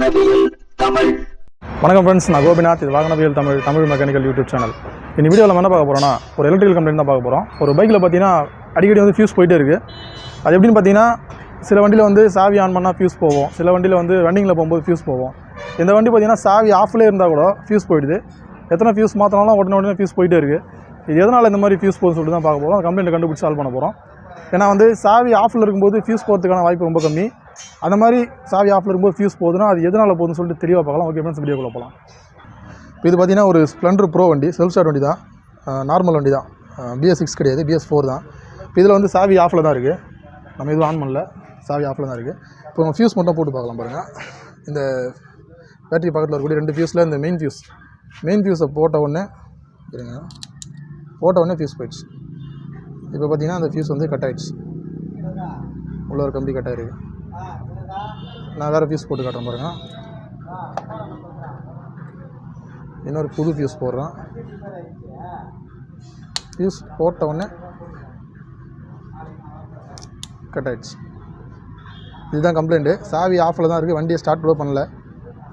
வாகனவியல் தமிழ். வணக்கம் ஃப்ரெண்ட்ஸ், நான் கோபிநாத். இது வாகனவியல் தமிழ் மெக்கானிக்கல் யூடியூப் சேனல். இந்த வீடியோவில் என்ன பார்க்க போகிறோம்னா, ஒரு எலக்ட்ரிக்கல் கம்ப்ளைண்ட் தான் பார்க்க போகிறோம். ஒரு பைக்கில் பார்த்தீங்கன்னா அடிக்கடி வந்து ஃபியூஸ் போயிட்டே இருக்குது. அது எப்படின்னு பார்த்தீங்கன்னா, சில வண்டியில் வந்து சாவி ஆன் பண்ணால் ஃபியூஸ் போவோம், சில வண்டியில் வந்து ரன்னிங்கில் போகும்போது ஃபியூஸ் போவோம். இந்த வண்டி பார்த்தீங்கன்னா சாவி ஆஃப்லேயே இருந்தால் கூட ஃபியூஸ் போயிடுது. எத்தனை ஃபியூஸ் மாற்றினாலும் உடனே ஃபியூஸ் போயிட்டே இருக்குது. இது எதனால் இந்த மாதிரி ஃபியூஸ் போகுதுன்னு சொல்லிட்டு தான் பார்க்க போகிறோம். கம்ப்ளைண்ட்டை கண்டுபிடிச்சி சால்வ் பண்ண போகிறோம். ஏன்னா வந்து சாவி ஆஃபில் இருக்கும்போது ஃபியூஸ் போகிறதுக்கான வாய்ப்பு ரொம்ப கம்மி. அந்த மாதிரி சாவி ஆஃபில் இருக்கும்போது ஃபியூஸ் போகுதுன்னா அது எதனால் போகுதுன்னு சொல்லிட்டு தெளிவாக பார்க்கலாம். ஓகே ஃப்ரெண்ட்ஸ், வீடியோக்குள்ள போகலாம். இப்போ இது பார்த்தீங்கன்னா ஒரு ஸ்ப்ளெண்டர் ப்ரோ வண்டி, செல்ஃப் ஸ்டார்ட் வண்டி தான், நார்மல் வண்டி தான், BS6 கிடையாது, BS4 தான். இப்போ இதில் வந்து சாவி ஆஃபில் தான் இருக்குது, நம்ம எதுவும் ஆன் பண்ணல, சாவி ஆஃபில் தான் இருக்குது. இப்போ நம்ம ஃபியூஸ் மட்டும் போட்டு பார்க்கலாம் பாருங்கள். இந்த பேட்டரி பக்கத்தில் இருக்கக்கூடிய 2 ஃபியூஸில் இந்த மெயின் ஃபியூஸை போட்ட உடனே ஃபியூஸ் போயிடுச்சு. இப்போ பார்த்தீங்கன்னா அந்த ஃபியூஸ் வந்து கட் ஆகிடுச்சு, உள்ள ஒரு கம்பி கட் ஆகிருக்கு. நான் வேறு ஃபியூஸ் போட்டு காட்டுறேன் பாருங்கள். இன்னொரு புது ஃபியூஸ் போடுறேன். ஃபியூஸ் போட்ட உடனே கட் ஆகிடுச்சு. இதுதான் கம்ப்ளைண்ட்டு. சாவி ஆஃபில் தான் இருக்குது, வண்டியை ஸ்டார்ட் கூட பண்ணல,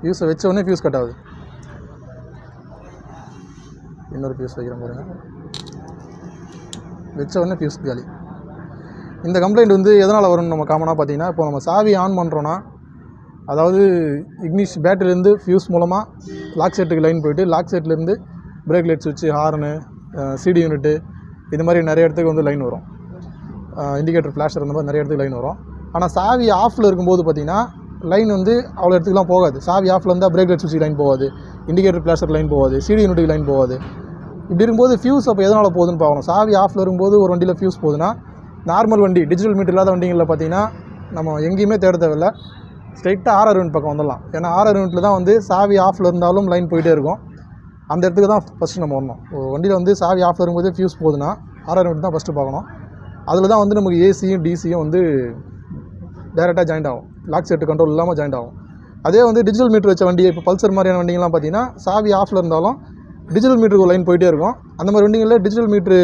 ஃபியூஸை வச்ச உடனே ஃபியூஸ் கட் ஆகுது. இன்னொரு ஃபியூஸ் வைக்கிறேன் பாருங்கள், வச்ச உடனே ஃபியூஸ் காலி. இந்த கம்ப்ளைண்ட் வந்து எதனால் வரும்னு நம்ம காமனாக பார்த்தீங்கன்னா, இப்போ நம்ம சாவி ஆன் பண்ணுறோன்னா, அதாவது பேட்டரியிலேருந்து ஃபியூஸ் மூலமாக லாக் செட்டுக்கு லைன் போய்ட்டு, லாக் செட்லேருந்து பிரேக் லைட் சுவிட்சு, ஹார்னு, சிடி யூனிட்டு, இது மாதிரி நிறைய இடத்துக்கு வந்து லைன் வரும். இண்டிகேட்டர் ஃப்ளாஷர் இந்த மாதிரி நிறைய இடத்துக்கு லைன் வரும். ஆனால் சாவி ஆஃபில் இருக்கும்போது பார்த்திங்கன்னா லைன் வந்து அவ்வளோ இடத்துக்குலாம் போகாது. சாவி ஆஃபில் இருந்தால் பிரேக் லைட் சுவிட்சுக்கு லைன் போகாது, இண்டிகேட்டர் ஃப்ளாஷர் லைன் போகாது, சிடி யூனிட்டுக்கு லைன் போகாது. இப்படி இருக்கும்போது ஃபியூஸ் அப்போ எதனால் போகுதுன்னு பார்க்கணும். சாவி ஆஃபில் இருக்கும்போது ஒரு வண்டியில் ஃபியூஸ் போகுதுன்னா, நார்மல் வண்டி டிஜிட்டல் மீட்டர் இல்லாத வண்டிகளில் பார்த்திங்கன்னா நம்ம எங்கேயுமே தேட தேவையில்லை, ஸ்ட்ரைட்டாக ஆர்ஆர் யூனிட் பக்கம் வந்துடலாம். ஏன்னா ஆர்ஆர் யூனிட்டில் தான் வந்து சாவி ஆஃபில் இருந்தாலும் லைன் போயிட்டே இருக்கும். அந்த இடத்துக்கு தான் ஃபஸ்ட்டு நம்ம வரணும். ஒரு வண்டியில் வந்து சாவி ஆஃபில் இருக்கும்போது ஃபியூஸ் போகுதுன்னா ஆர்ஆர் யூனிட் தான் ஃபஸ்ட்டு பார்க்கணும். அதில் தான் வந்து நமக்கு ஏசியும் டிசியும் வந்து டைரெக்டாக ஜாயிண்ட் ஆகும், லாக் செட்டு கண்ட்ரோல் இல்லாமல் ஜாயிண்ட் ஆகும். அதே வந்து டிஜிட்டல் மீட்டர் வச்ச வண்டி, இப்போ பல்சர் மாதிரியான வண்டிங்கெலாம் பார்த்திங்கன்னா சாவி ஆஃபில் இருந்தாலும் டிஜிட்டல் மீட்டருக்கு லைன் போயிட்டே இருக்கும். அந்த மாதிரி வண்டிகளில் டிஜிட்டல் மீட்ரு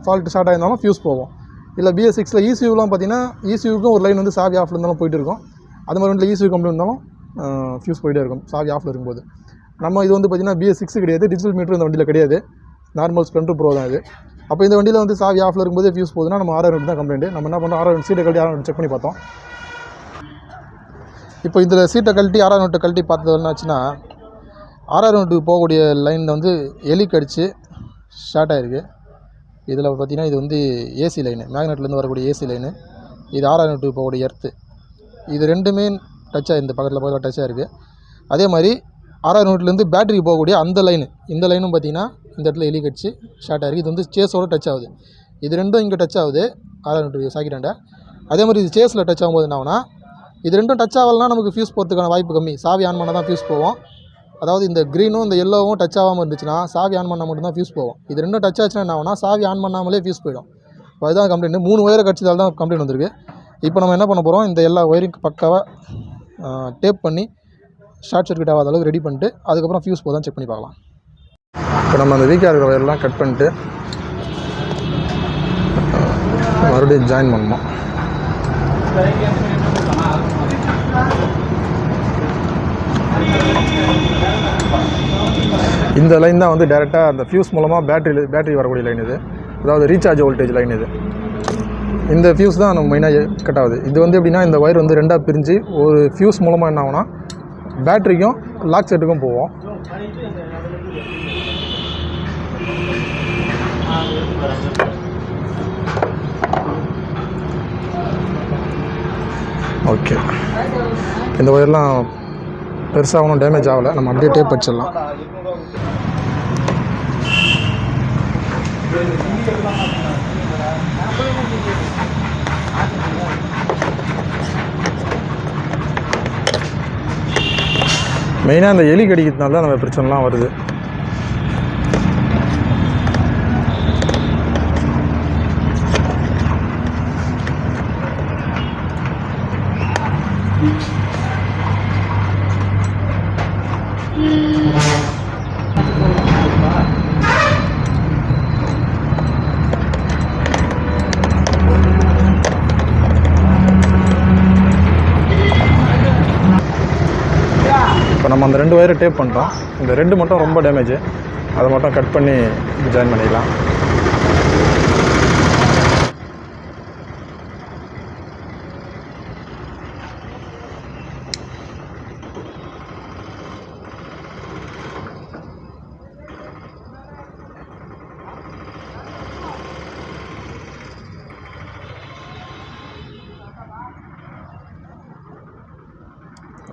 ஃபால்ட் ஸ்டார்ட் ஆகிருந்தாலும் ஃபியூஸ் போகும். இல்லை BS6ல் ECUலாம் பார்த்திங்கன்னா ECUக்கும் ஒரு லைன் வந்து சாவி ஆஃபில் இருந்தாலும் போயிட்டு இருக்கும். அது மாதிரி வண்டியில் ECU கம்ப்ளைண்ட் இருந்தாலும் ஃபியூஸ் போயிட்டே இருக்கும் சாவி ஆஃபில் இருக்கும்போது. நம்ம இது வந்து பார்த்திங்கன்னா BS6 கிடையாது, டிஜிட்டல் மீட்டர் இந்த வண்டியில் கிடையாது, நார்மல் ஸ்ப்ளெண்டர் ப்ரோ தான் இது. அப்போ இந்த வண்டியில் வந்து சாவி ஆஃபில் இருக்கும்போது ஃபியூஸ் போகுதுன்னா நம்ம ஆர்ஆர் யூனிட் தான் கம்ப்ளைண்ட். நம்ம என்ன பண்ணுறோம், ஆர்ஆர் யூனிட் சீட்டை கழட்டி ஆர்ஆர் யூனிட் செக் பண்ணி பார்த்தோம். இப்போ இதில் சீட்டை கழட்டி ஆர்ஆர் யூனிட்டை கழட்டி பார்த்தது என்னாச்சுன்னா, ஆர்ஆர் யூனிட்டுக்கு போகக்கூடிய லைனில் வந்து எலி கடிச்சு ஸ்டார்ட் ஆகிருக்கு. இதில் பார்த்திங்கன்னா இது வந்து ஏசி லைனு, மேக்னெட்லேருந்து வரக்கூடிய ஏசி லைனு, இது ஆர்ஆர் யூனிட்டுக்கு போகக்கூடிய எர்த்து. இது ரெண்டுமே டச்சாக இந்த பக்கத்தில் டச்சாக இருக்குது. அதே மாதிரி ஆர்ஆர் யூனிட்லேருந்து பேட்டரிக்கு போகக்கூடிய அந்த லைனு, இந்த லைனும் பார்த்திங்கன்னா இந்த இடத்துல எலி கடிச்சு ஸ்டார்ட் ஆகிருக்கு. இது வந்து சேஸோடு டச் ஆகுது. இது ரெண்டும் இங்கே டச் ஆகுது ஆர்ஆர் யூனிட் சாக்கிட்டாண்ட. அதே மாதிரி இது சேஸில் டச் ஆகும்போது என்ன ஆகுனா, இது ரெண்டும் டச் ஆகலைன்னா நமக்கு ஃபியூஸ் போகிறதுக்கான வாய்ப்பு கம்மி. சாவி ஆன் பண்ணால் தான் ஃபியூஸ் போவோம். அதாவது இந்த க்ரீனும் இந்த எல்லோவும் டச் ஆகாமல் இருந்துச்சுன்னா சாவி ஆன் பண்ணால் மட்டும்தான் ஃபியூஸ் போகும். இது ரெண்டும் டச் ஆச்சுன்னா என்ன ஆகுனா, சாவி ஆன் பண்ணாமலே ஃபியூஸ் போயிடும். இப்போ அதுதான் கம்ப்ளைண்ட். 3 ஒயரை கடிச்சதால் தான் கம்ப்ளைண்ட் வந்திருக்கு. இப்போ நம்ம என்ன பண்ண போகிறோம், இந்த எல்லா ஒயரிங் பக்காவாக டேப் பண்ணி ஷார்ட் சர்க்யூட் ஆகாத அளவுக்கு ரெடி பண்ணிட்டு அதுக்கப்புறம் ஃபியூஸ் போதான் செக் பண்ணி பார்க்கலாம். இப்போ நம்ம அந்த வீக்காக இருக்கிற ஒயர்லாம் கட் பண்ணிட்டு மறுபடியும் ஜாயின் பண்ணணும். இந்த லைன் தான் வந்து டைரெக்டாக அந்த ஃபியூஸ் மூலமாக பேட்டரி வரக்கூடிய லைன் இது, அதாவது ரீசார்ஜ் வோல்டேஜ் லைன் இது. இந்த ஃபியூஸ் தான் நம்ம மெயினாக கட் ஆகுது. இது வந்து எப்படின்னா, இந்த ஒயர் வந்து 2ஆக பிரிஞ்சு ஒரு ஃபியூஸ் மூலமாக என்ன ஆகுனா பேட்டரிக்கும் லாக் செட்டுக்கும் போவோம். ஓகே, இந்த ஒயர்லாம் பெருசாக ஒன்றும் டேமேஜ் ஆகலை, நம்ம அப்படியே டேப் வச்சிடலாம். மெயினாக இந்த எலி கடிக்கிறதுனால தான் நம்ம பிரச்சனைலாம் வருது. 2 ஒயரை டேப் பண்ணுறோம். இந்த 2 மட்டும் ரொம்ப டேமேஜ், அதை மட்டும் கட் பண்ணி ஜாயின் பண்ணிக்கலாம்.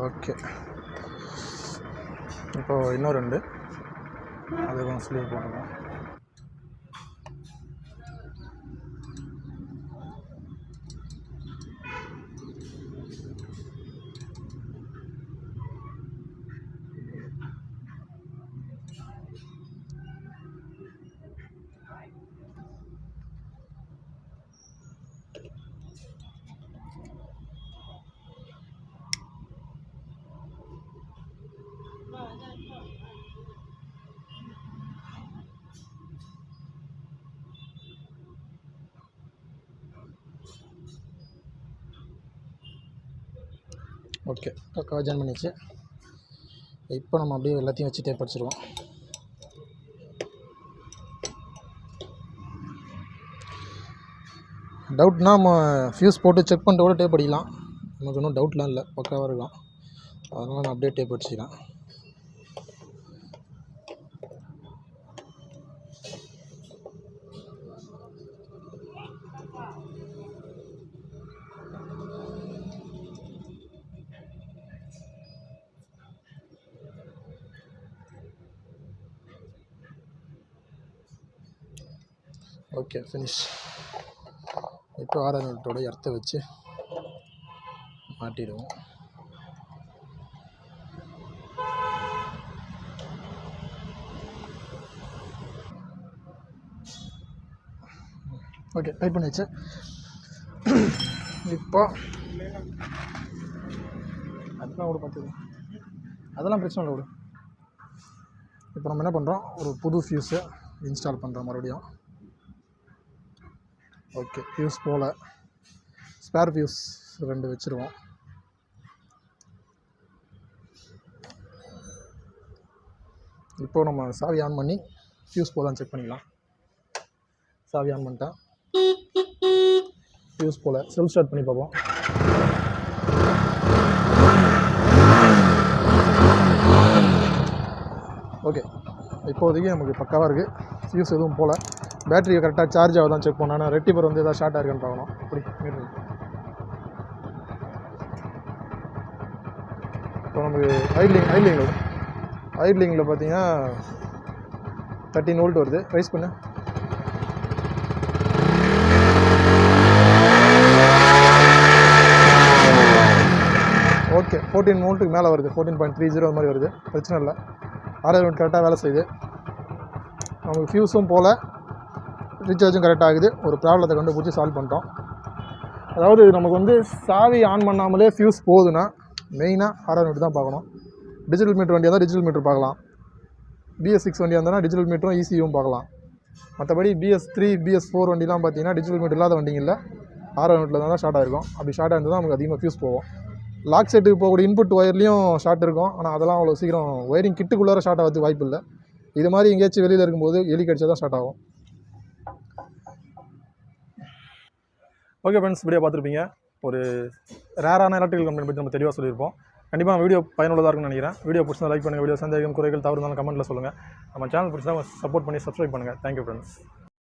ஓகே, இப்போ இன்னும் 2 அதுக்கும் ஸ்லீவ் போடலாம். ஓகே, பக்காவாக ஜாயின் பண்ணிச்சு. இப்போ நம்ம அப்படியே எல்லாத்தையும் வச்சு டேப் அடிச்சிடுவோம். டவுட்னா நம்ம ஃபியூஸ் போட்டு செக் பண்ணிட்டு கூட டேப் அடிக்கலாம். நமக்கு ஒன்றும் டவுட்லாம் இல்லை, பக்காவாக இருக்கும். அதனால் நான் அப்படியே டேப் அடிச்சிக்கிறேன். Okay, finish. இப்போ ஆர்ஆர்எட்டோட எர்த்தை வச்சு மாட்டிடுவோம். ஓகே, டைட் பண்ணியாச்சு. இப்போ அதெல்லாம் கூட பார்த்துது, அதெல்லாம் பிரச்சனை இல்லை விடு. இப்போ நம்ம என்ன பண்ணுறோம், ஒரு புது ஃபியூஸை இன்ஸ்டால் பண்ணுறோம் மறுபடியும். ஓகே, ஃபியூஸ் போல் ஸ்பேர் ஃபியூஸ் 2 வச்சுருவோம். இப்போது நம்ம சாவி ஆன் பண்ணி ஃபியூஸ் போலான்னு செக் பண்ணிக்கலாம். சாவி ஆன் பண்ணிட்டேன். ஃபியூஸ் போல் செல்ஃப் ஸ்டார்ட் பண்ணி பார்ப்போம். ஓகே, இப்போதைக்கு நமக்கு பக்காவாக இருக்குது. ஃபியூஸ் எதுவும் போல். பேட்டரியை கரெக்டாக சார்ஜ் ஆகுதான் செக் பண்ணோம். ரெட்டிபர் வந்து எதாவது ஷார்ட்டாக இருக்கான்னு பார்க்கணும். அப்படி இப்போ நமக்கு ஐட்லிங்கில் பார்த்தீங்கன்னா 13 வோல்ட் வருது. ரைஸ் பண்ணு. ஓகே, 14 வோல்ட்டுக்கு மேலே வருது. 14.30 அது மாதிரி வருது. பிரச்சனை இல்லை. ஆர்ஆர்எட் கரெக்டாக வேலை செய்யுது. நமக்கு ஃபியூஸும் போல், ரீசார்ஜும் கரெக்டாக ஆகுது. ஒரு ப்ராப்ளத்தை கண்டுபிடிச்சி சால்வ் பண்ணிட்டோம். அதாவது நமக்கு வந்து சாவி ஆன் பண்ணாமலே ஃபியூஸ் போகுதுன்னா மெயினாக ஆர்ஆர்எட் தான் பார்க்கணும். டிஜிட்டல் மீட்டர் வண்டியாக தான் டிஜிட்டல் மீட்டர் பார்க்கலாம். BS6 வண்டியாக இருந்தால் டிஜிட்டல் மீட்டரும் ECUவும் பார்க்கலாம். மற்றபடி BS3 BS4 வண்டிலாம் பார்த்தீங்கன்னா டிஜிட்டல் மீட்டர் இல்லாத வண்டிங்களில் ஆர்ஆர்எட்டில் தான் ஷார்ட் ஆகிருக்கும். அப்படி ஷார்ட்டாக இருந்தால் தான் நமக்கு அதிகமாக ஃபியூஸ் போகும். லாக் செட்டுக்கு போகக்கூடிய இன்புட் ஒயர்லேயும் ஷார்ட் இருக்கும். ஆனால் அதெல்லாம் அவ்வளோ சீக்கிரம் ஒயரிங் கிட்டுக்குள்ளார ஷார்ட் ஆகிறதுக்கு வாய்ப்பு இல்லை. இது மாதிரி எங்கேயாச்சும் வெளியில் இருக்கும்போது எலி கடிச்சா தான் ஸ்டார்ட் ஆகும். ஓகே ஃப்ரெண்ட்ஸ், வீடியோ பார்த்துருப்பீங்க. ஒரு ரேரான எலக்ட்ரிக்கல் கம்பெனி பற்றி நம்ம தெளிவாக சொல்லியிருப்போம். கண்டிப்பாக வீடியோ பயனுள்ளதாக இருக்கும்னு நினைக்கிறேன். வீடியோ பிடிச்சா லைக் பண்ணுங்கள். வீடியோ சந்தேகம், குறைகள், தவறு இருந்தாலும் கமெண்ட்டில் சொல்லுங்கள். நம்ம சேனல் பிடிச்சா சப்போர்ட் பண்ணி சப்ஸ்கிரைப் பண்ணுங்கள். Thank you friends.